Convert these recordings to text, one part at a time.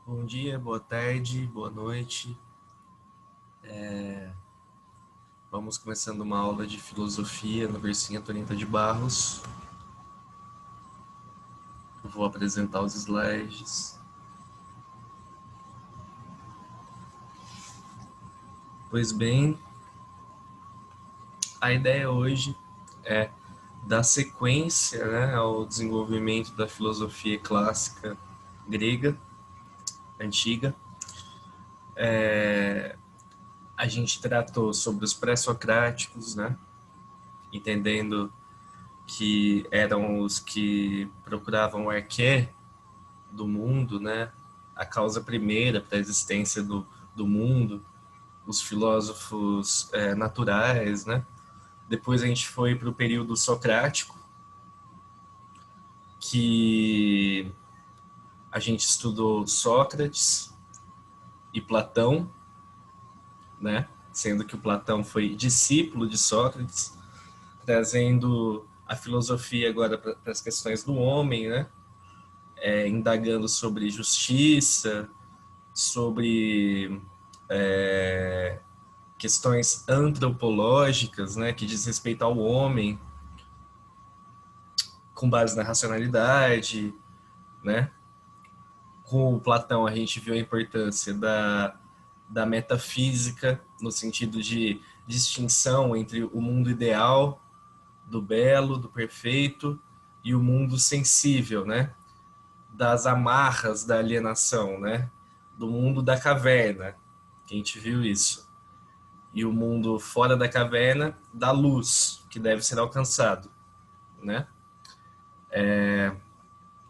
Bom dia, boa tarde, boa noite. Vamos começando uma aula de filosofia no Versinha Torinta de Barros. Eu vou apresentar os slides. Pois bem, a ideia hoje é dar sequência, né, ao desenvolvimento da filosofia clássica grega, antiga. A gente tratou sobre os pré-socráticos, né, entendendo que eram os que procuravam o arqué do mundo, né? A causa primeira para a existência do mundo, os filósofos naturais, né? Depois a gente foi para o período socrático, que a gente estudou Sócrates e Platão, né? Sendo que o Platão foi discípulo de Sócrates, trazendo a filosofia agora para as questões do homem, né? Indagando sobre justiça, sobre questões antropológicas, né, que diz respeito ao homem, com base na racionalidade, né? Com o Platão a gente viu a importância da metafísica no sentido de distinção entre o mundo ideal, do belo, do perfeito, e o mundo sensível, né? Das amarras da alienação, né? Do mundo da caverna, que a gente viu isso. E o mundo fora da caverna, da luz, que deve ser alcançado, né?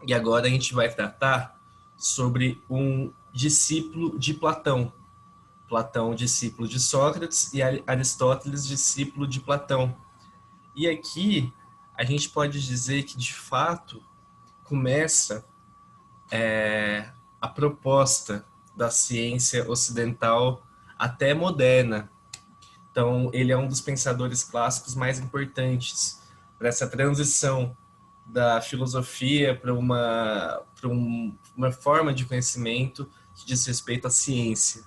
E agora a gente vai tratar sobre um discípulo de Platão. Platão, discípulo de Sócrates, e Aristóteles, discípulo de Platão. E aqui a gente pode dizer que, de fato, começa a proposta da ciência ocidental até moderna. Então, ele é um dos pensadores clássicos mais importantes para essa transição da filosofia para uma forma de conhecimento que diz respeito à ciência.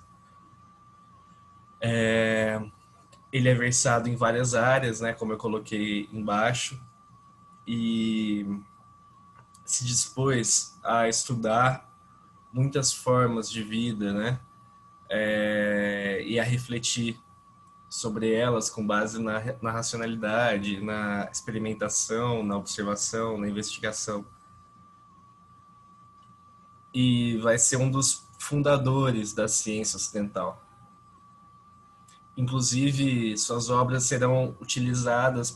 Ele é versado em várias áreas, né, como eu coloquei embaixo, e se dispôs a estudar muitas formas de vida, né, e a refletir sobre elas com base na racionalidade, na experimentação, na observação, na investigação. E vai ser um dos fundadores da ciência ocidental. Inclusive, suas obras serão utilizadas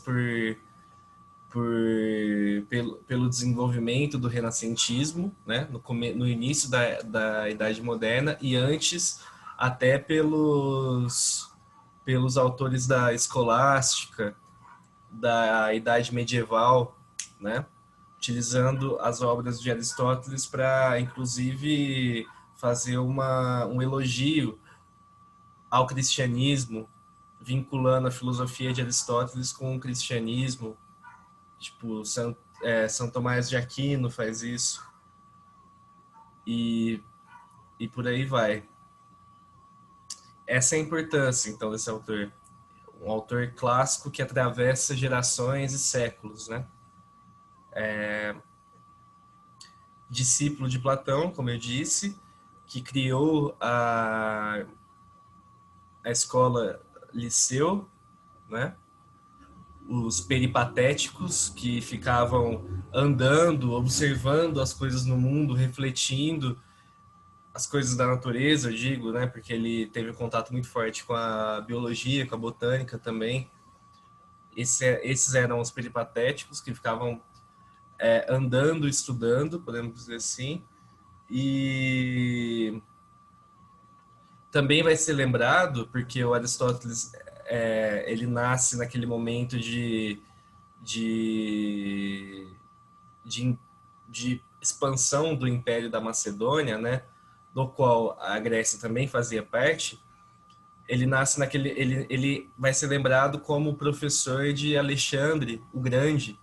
pelo desenvolvimento do renascentismo, né, no início da Idade Moderna, e antes até pelos autores da escolástica, da Idade Medieval, né, utilizando as obras de Aristóteles para, inclusive, fazer um elogio ao cristianismo, vinculando a filosofia de Aristóteles com o cristianismo. Tipo, São Tomás de Aquino faz isso. E, e por aí vai. Essa é a importância, então, desse autor. Um autor clássico que atravessa gerações e séculos, né? Discípulo de Platão, como eu disse, que criou a escola Liceu, né? Os peripatéticos que ficavam andando, observando as coisas no mundo, refletindo as coisas da natureza, eu digo, né? Porque ele teve um contato muito forte com a biologia, com a botânica também. Esses eram os peripatéticos que ficavam andando, estudando, podemos dizer assim. E também vai ser lembrado porque o Aristóteles ele nasce naquele momento de, de, de expansão do Império da Macedônia, né, do qual a Grécia também fazia parte. Ele nasce ele vai ser lembrado como professor de Alexandre o Grande,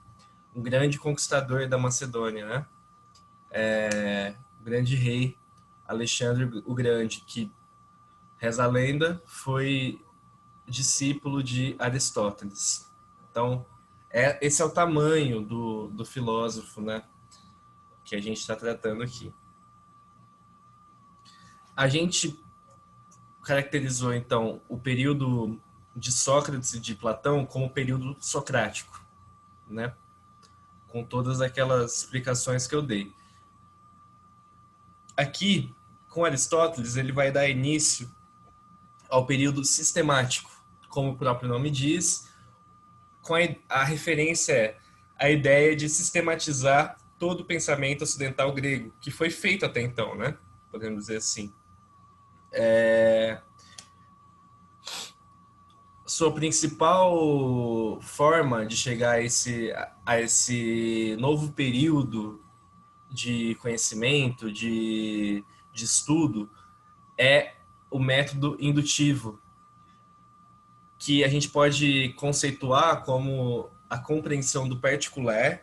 um grande conquistador da Macedônia, né, o grande rei Alexandre o Grande, que, reza a lenda, foi discípulo de Aristóteles. Então, esse é o tamanho do filósofo, né, que a gente está tratando aqui. A gente caracterizou, então, o período de Sócrates e de Platão como período socrático, né, com todas aquelas explicações que eu dei. Aqui, com Aristóteles, ele vai dar início ao período sistemático, como o próprio nome diz, com a referência é a ideia de sistematizar todo o pensamento ocidental grego, que foi feito até então, né? Podemos dizer assim. Sua principal forma de chegar a esse novo período de conhecimento, de estudo, é o método indutivo, que a gente pode conceituar como a compreensão do particular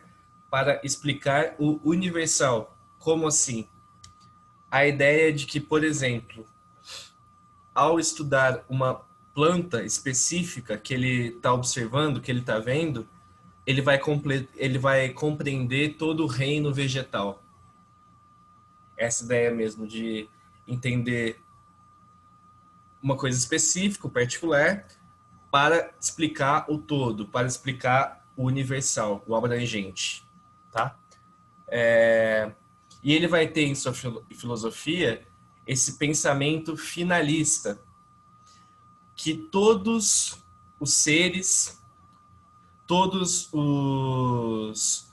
para explicar o universal. Como assim? A ideia de que, por exemplo, ao estudar uma planta específica que ele está observando, que ele está vendo, ele vai compreender todo o reino vegetal. Essa ideia mesmo de entender uma coisa específica, particular, para explicar o todo, para explicar o universal, o abrangente, tá? E ele vai ter em sua filosofia esse pensamento finalista, que todos os seres, todos os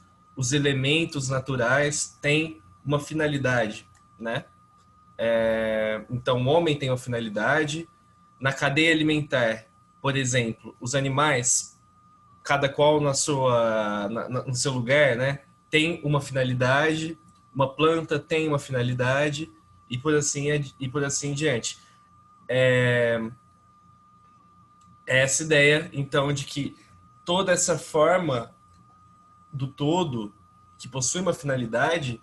elementos naturais têm uma finalidade, né? Então, o homem tem uma finalidade. Na cadeia alimentar, por exemplo, os animais, cada qual no seu lugar, né, tem uma finalidade, uma planta tem uma finalidade, e por assim em diante. Essa ideia, então, de que toda essa forma do todo, que possui uma finalidade,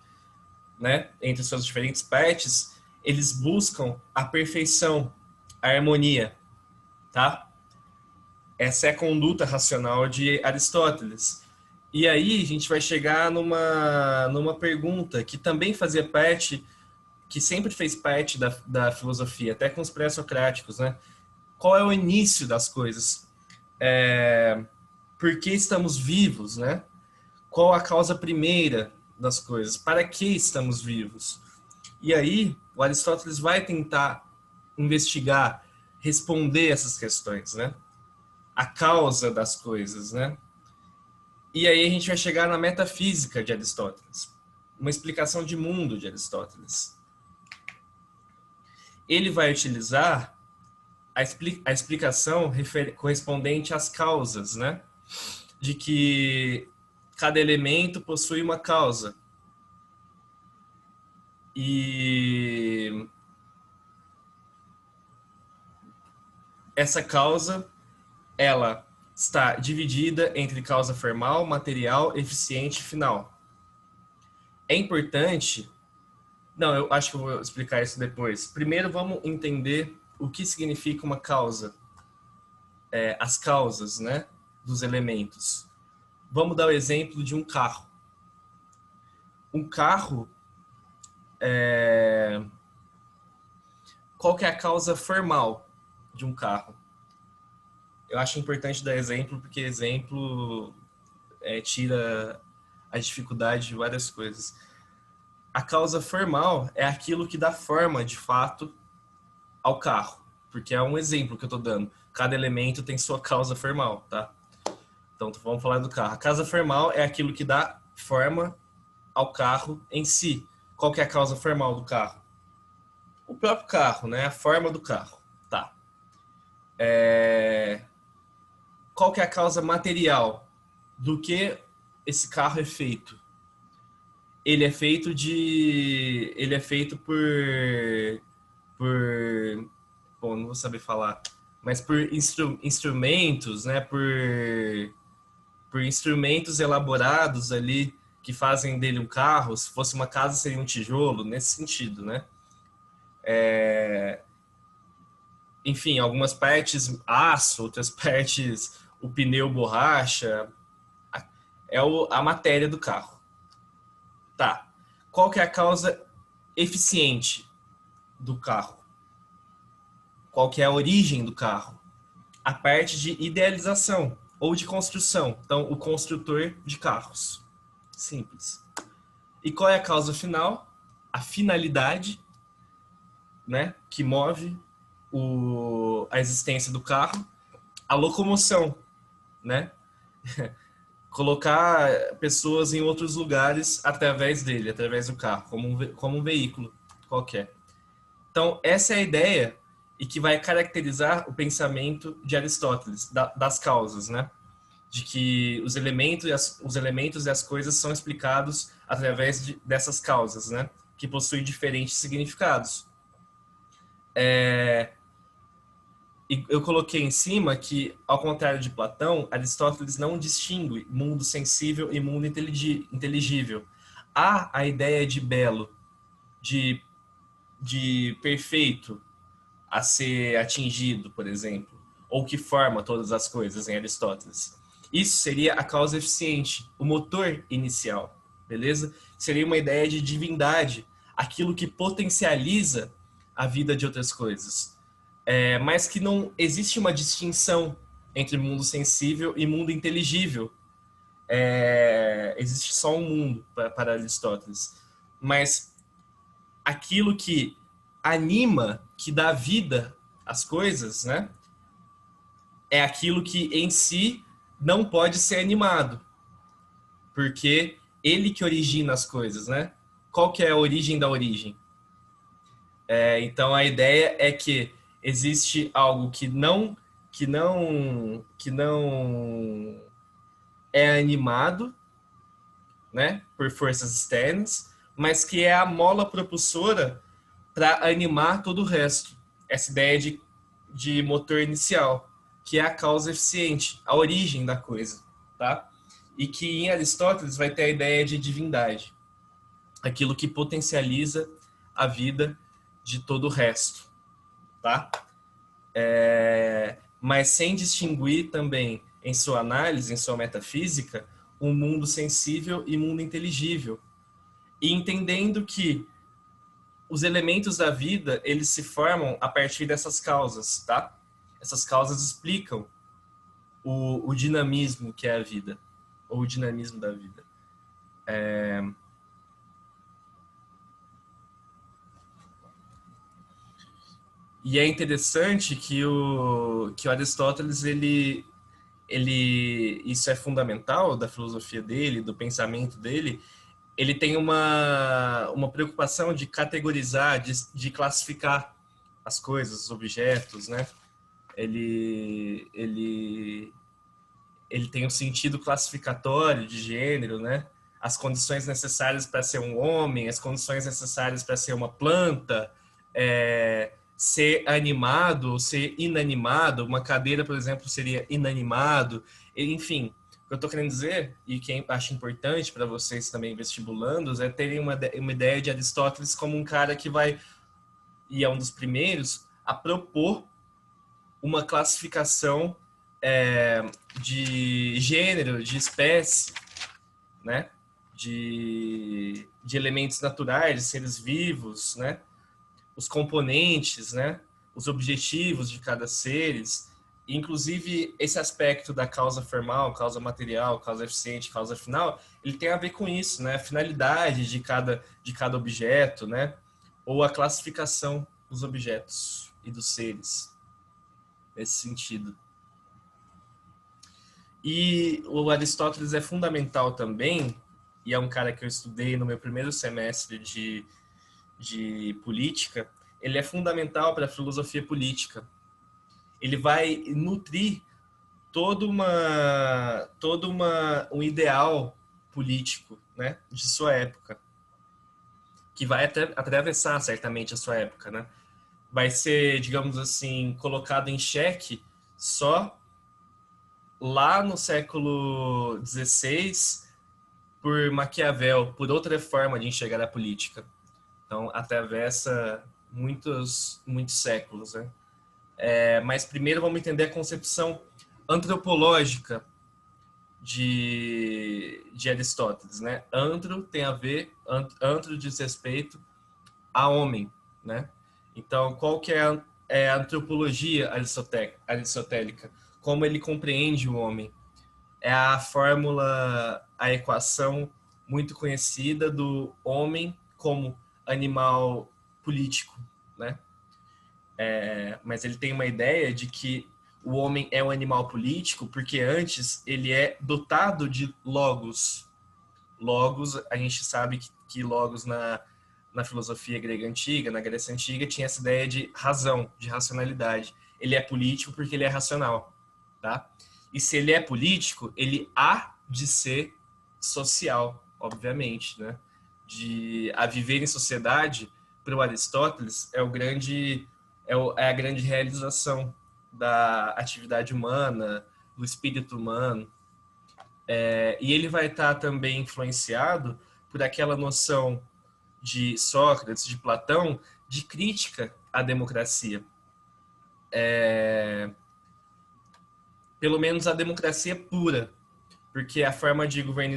né, entre suas diferentes partes, eles buscam a perfeição, a harmonia, tá? Essa é a conduta racional de Aristóteles. E aí a gente vai chegar numa pergunta que também fazia parte, que sempre fez parte da filosofia, até com os pré-socráticos, né? Qual é o início das coisas? Por que estamos vivos, né? Qual a causa primeira das coisas? Para que estamos vivos? E aí o Aristóteles vai tentar investigar, responder essas questões, né? A causa das coisas, né? E aí a gente vai chegar na metafísica de Aristóteles, uma explicação de mundo de Aristóteles. Ele vai utilizar a explicação correspondente às causas, né? De que cada elemento possui uma causa. E essa causa, ela está dividida entre causa formal, material, eficiente e final. É importante... Não, eu acho que eu vou explicar isso depois. Primeiro, vamos entender o que significa uma causa. As causas, né, dos elementos. Vamos dar o exemplo de um carro. Um carro, qual que é a causa formal de um carro? Eu acho importante dar exemplo, porque exemplo tira a dificuldade de várias coisas. A causa formal é aquilo que dá forma, de fato, ao carro. Porque é um exemplo que eu estou dando. Cada elemento tem sua causa formal, tá? Então, vamos falar do carro. A causa formal é aquilo que dá forma ao carro em si. Qual que é a causa formal do carro? O próprio carro, né? A forma do carro. Tá. Qual que é a causa material do que esse carro é feito? Ele é feito por, bom, não vou saber falar, mas por instrumentos, né? Por instrumentos elaborados ali que fazem dele um carro. Se fosse uma casa, seria um tijolo, nesse sentido, né? Enfim, algumas partes aço, outras partes o pneu borracha, é a matéria do carro. Tá. Qual que é a causa eficiente do carro? Qual que é a origem do carro? A parte de idealização ou de construção. Então, o construtor de carros. Simples. E qual é a causa final? A finalidade, né, que move a existência do carro. A locomoção, né? Colocar pessoas em outros lugares através dele, através do carro, como um veículo qualquer. Então, essa é a ideia e que vai caracterizar o pensamento de Aristóteles, das causas, né? De que os elementos e as coisas são explicados através dessas causas, né? Que possuem diferentes significados. E eu coloquei em cima que, ao contrário de Platão, Aristóteles não distingue mundo sensível e mundo inteligível. Há a ideia de belo, de perfeito a ser atingido, por exemplo, ou que forma todas as coisas em Aristóteles. Isso seria a causa eficiente, o motor inicial, beleza? Seria uma ideia de divindade, aquilo que potencializa a vida de outras coisas. Mas que não existe uma distinção entre mundo sensível e mundo inteligível. Existe só um mundo para Aristóteles. Mas aquilo que anima, que dá vida às coisas, né? É aquilo que em si não pode ser animado, porque ele que origina as coisas, né? Qual que é a origem da origem? Então a ideia é que existe algo que não é animado, né, por forças externas, mas que é a mola propulsora para animar todo o resto. Essa ideia de motor inicial, que é a causa eficiente, a origem da coisa, tá? E que em Aristóteles vai ter a ideia de divindade, aquilo que potencializa a vida de todo o resto, tá? Mas sem distinguir também em sua análise, em sua metafísica, um mundo sensível e mundo inteligível. E entendendo que os elementos da vida, eles se formam a partir dessas causas, tá? Essas causas explicam o dinamismo que é a vida, ou o dinamismo da vida. E é interessante que o Aristóteles, isso é fundamental da filosofia dele, do pensamento dele. Ele tem uma preocupação de categorizar, de classificar as coisas, os objetos, né? Ele tem um sentido classificatório de gênero, né? As condições necessárias para ser um homem, as condições necessárias para ser uma planta, ser animado, ser inanimado. Uma cadeira, por exemplo, seria inanimado. Enfim, o que eu estou querendo dizer, e que eu acho importante para vocês também vestibulandos, é terem uma ideia de Aristóteles como um cara que vai, e é um dos primeiros, a propor uma classificação de gênero, de espécie, né? De elementos naturais, de seres vivos, né? Os componentes, né? Os objetivos de cada seres. Inclusive, esse aspecto da causa formal, causa material, causa eficiente, causa final, ele tem a ver com isso, né? A finalidade de cada objeto, né? Ou a classificação dos objetos e dos seres, nesse sentido. E o Aristóteles é fundamental também, e é um cara que eu estudei no meu primeiro semestre de política, ele é fundamental para a filosofia política. Ele vai nutrir um ideal político, né, de sua época, que vai até atravessar certamente a sua época, né? Vai ser, digamos assim, colocado em xeque só lá no século XVI por Maquiavel, por outra forma de enxergar a política. Então, atravessa muitos séculos, né? Mas primeiro vamos entender a concepção antropológica de Aristóteles, né? Antro tem a ver, antro diz respeito a homem, né? Então, qual que é a antropologia aristotélica? Como ele compreende o homem? É a fórmula, a equação muito conhecida do homem como animal político, né? Mas ele tem uma ideia de que o homem é um animal político porque antes ele é dotado de logos. Logos, a gente sabe que logos na filosofia grega antiga, na Grécia antiga, tinha essa ideia de razão, de racionalidade. Ele é político porque ele é racional, tá? E se ele é político, ele há de ser social, obviamente, né? A viver em sociedade, para o Aristóteles, é a grande realização da atividade humana, do espírito humano. E ele vai estar também influenciado por aquela noção de Sócrates, de Platão, de crítica à democracia. Pelo menos a democracia pura, porque a forma de governo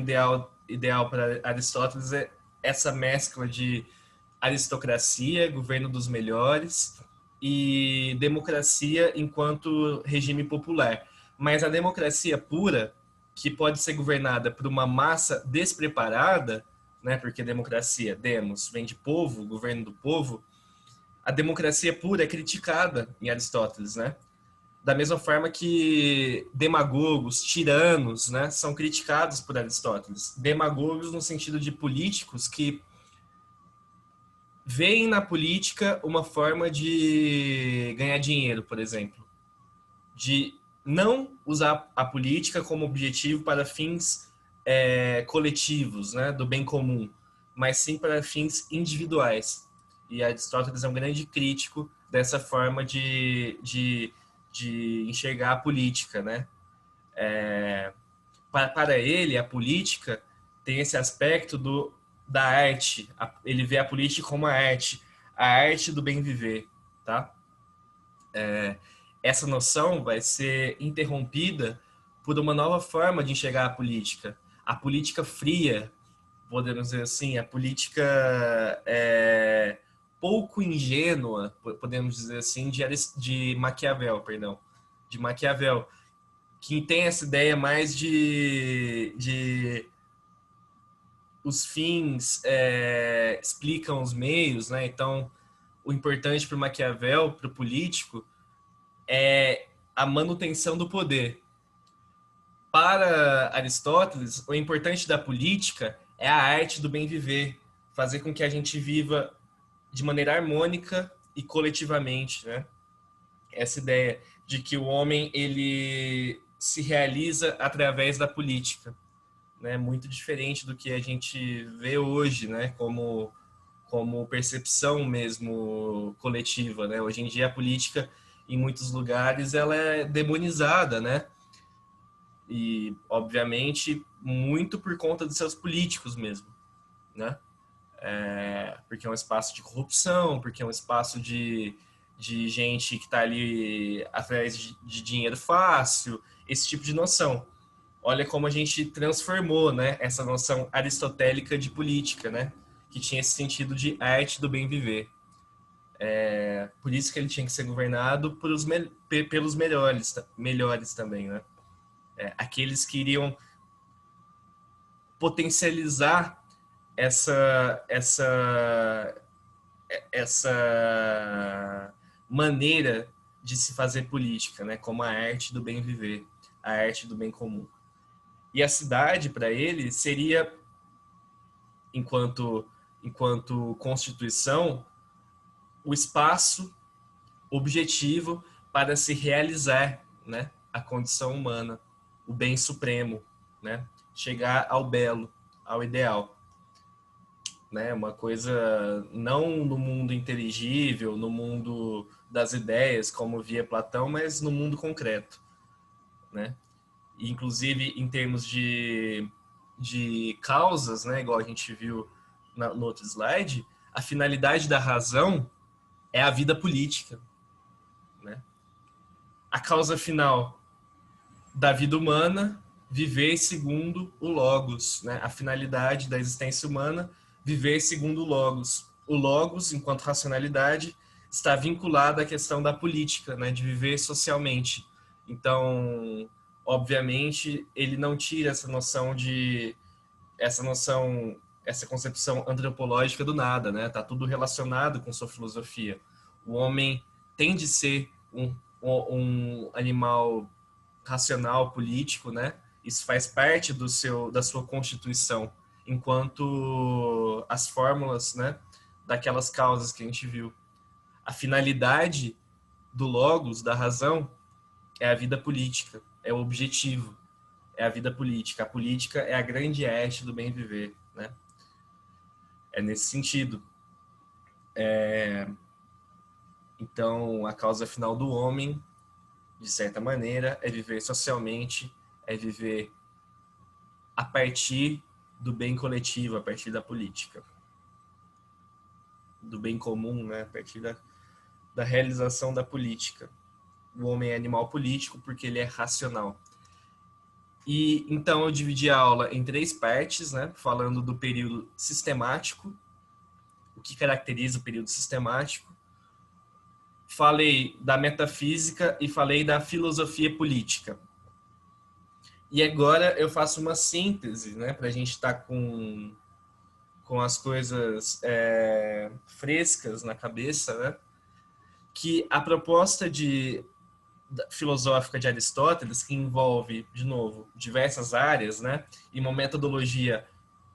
ideal para Aristóteles é essa mescla de aristocracia, governo dos melhores, e democracia enquanto regime popular. Mas a democracia pura, que pode ser governada por uma massa despreparada, né, porque democracia, demos, vem de povo, governo do povo, a democracia pura é criticada em Aristóteles, né? Da mesma forma que demagogos, tiranos, né, são criticados por Aristóteles. Demagogos no sentido de políticos que veem na política uma forma de ganhar dinheiro, por exemplo. De não usar a política como objetivo para fins coletivos, né, do bem comum, mas sim para fins individuais. E Aristóteles é um grande crítico dessa forma de enxergar a política, né? Para ele, a política tem esse aspecto da arte. Ele vê a política como a arte do bem viver, tá? Essa noção vai ser interrompida por uma nova forma de enxergar a política fria, podemos dizer assim, a política pouco ingênua, podemos dizer assim, de Maquiavel, perdão, de Maquiavel, que tem essa ideia mais de os fins explicam os meios, né? Então, o importante para o Maquiavel, para o político, é a manutenção do poder. Para Aristóteles, o importante da política é a arte do bem viver, fazer com que a gente viva de maneira harmônica e coletivamente, né? Essa ideia de que o homem ele se realiza através da política, né? Muito diferente do que a gente vê hoje, né? Como percepção mesmo coletiva, né? Hoje em dia a política em muitos lugares ela é demonizada, né? E obviamente muito por conta dos seus políticos mesmo, né? Porque é um espaço de corrupção, porque é um espaço de gente que está ali atrás de dinheiro fácil, esse tipo de noção. Olha como a gente transformou, né, essa noção aristotélica de política, né, que tinha esse sentido de arte do bem viver. Por isso que ele tinha que ser governado pelos melhores também, né? Aqueles que iriam potencializar essa essa maneira de se fazer política, né? Como a arte do bem viver, a arte do bem comum. E a cidade, para ele, seria, enquanto constituição, o espaço objetivo para se realizar, né? A condição humana, o bem supremo, né? Chegar ao belo, ao ideal. Né? Uma coisa não no mundo inteligível, no mundo das ideias, como via Platão, mas no mundo concreto, né? E, inclusive em termos de causas, né? Igual a gente viu no outro slide, a finalidade da razão é a vida política, né? A causa final da vida humana, viver segundo o logos, né? A finalidade da existência humana, viver segundo o logos. O logos, enquanto racionalidade, está vinculado à questão da política, né? De viver socialmente. Então, obviamente, ele não tira essa concepção antropológica do nada, né? Tá tudo relacionado com sua filosofia. O homem tem de ser um animal racional, político, né? Isso faz parte da sua constituição, enquanto as fórmulas, né, daquelas causas que a gente viu. A finalidade do logos, da razão, é a vida política, é o objetivo, é a vida política. A política é a grande arte do bem viver, né? É nesse sentido. Então, a causa final do homem, de certa maneira, é viver socialmente, é viver a partir do bem coletivo, a partir da política, do bem comum, né? A partir da realização da política. O homem é animal político porque ele é racional. E então eu dividi a aula em 3 partes, né? Falando do período sistemático, o que caracteriza o período sistemático. Falei da metafísica e falei da filosofia política. E agora eu faço uma síntese, né? Para a gente estar com as coisas frescas na cabeça, né? Que a proposta filosófica de Aristóteles, que envolve, de novo, diversas áreas, né? E uma metodologia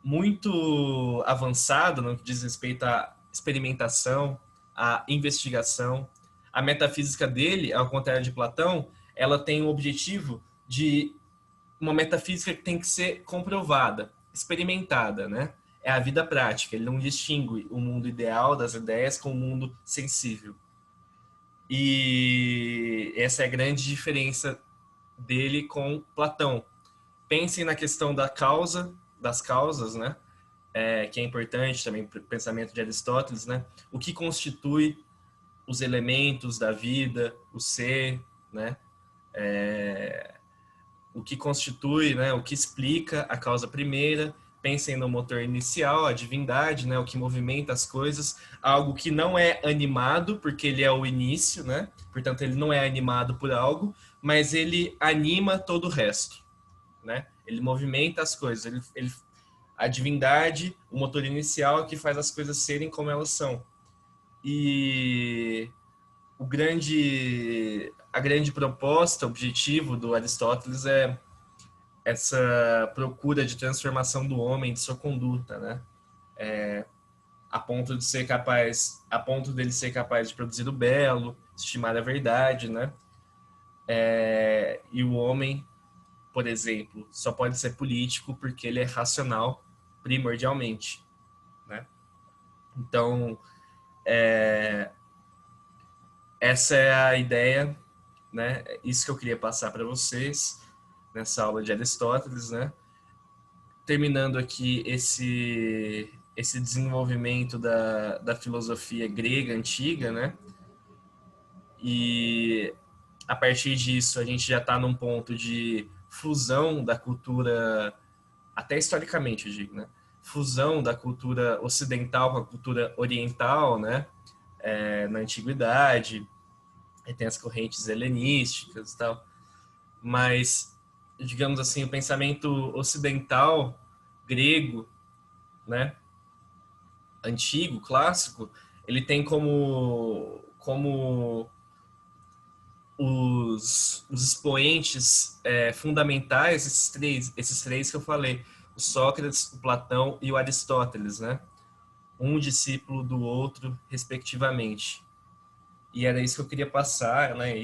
muito avançada no que diz respeito à experimentação, à investigação. A metafísica dele, ao contrário de Platão, ela tem o objetivo de uma metafísica que tem que ser comprovada, experimentada, né? É a vida prática. Ele não distingue o mundo ideal das ideias com o mundo sensível. E essa é a grande diferença dele com Platão. Pensem na questão das causas, né? Que é importante também para o pensamento de Aristóteles, né? O que constitui os elementos da vida, o ser, né? O que constitui, né? O que explica a causa primeira. Pensem no motor inicial, a divindade, né? O que movimenta as coisas, algo que não é animado, porque ele é o início, né? Portanto, ele não é animado por algo, mas ele anima todo o resto, né? Ele movimenta as coisas, a divindade, o motor inicial que faz as coisas serem como elas são. E a grande proposta, objetivo do Aristóteles é essa procura de transformação do homem, de sua conduta, né? A ponto dele ser capaz de produzir o belo, estimar a verdade, né? E o homem, por exemplo, só pode ser político porque ele é racional primordialmente, né? Então, essa é a ideia, né? Isso que eu queria passar para vocês nessa aula de Aristóteles, né? Terminando aqui esse desenvolvimento da filosofia grega antiga, né? E a partir disso a gente já está num ponto de fusão da cultura, até historicamente, eu digo, né? Fusão da cultura ocidental com a cultura oriental, né? Na antiguidade, aí tem as correntes helenísticas e tal, mas, digamos assim, o pensamento ocidental, grego, né? Antigo, clássico, ele tem como os expoentes fundamentais, esses três que eu falei, o Sócrates, o Platão e o Aristóteles, né? Um discípulo do outro, respectivamente. E era isso que eu queria passar, né?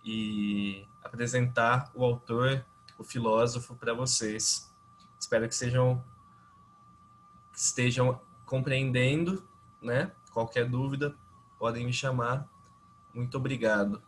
E apresentar o autor, o filósofo, para vocês. Espero que estejam compreendendo, né? Qualquer dúvida, podem me chamar. Muito obrigado.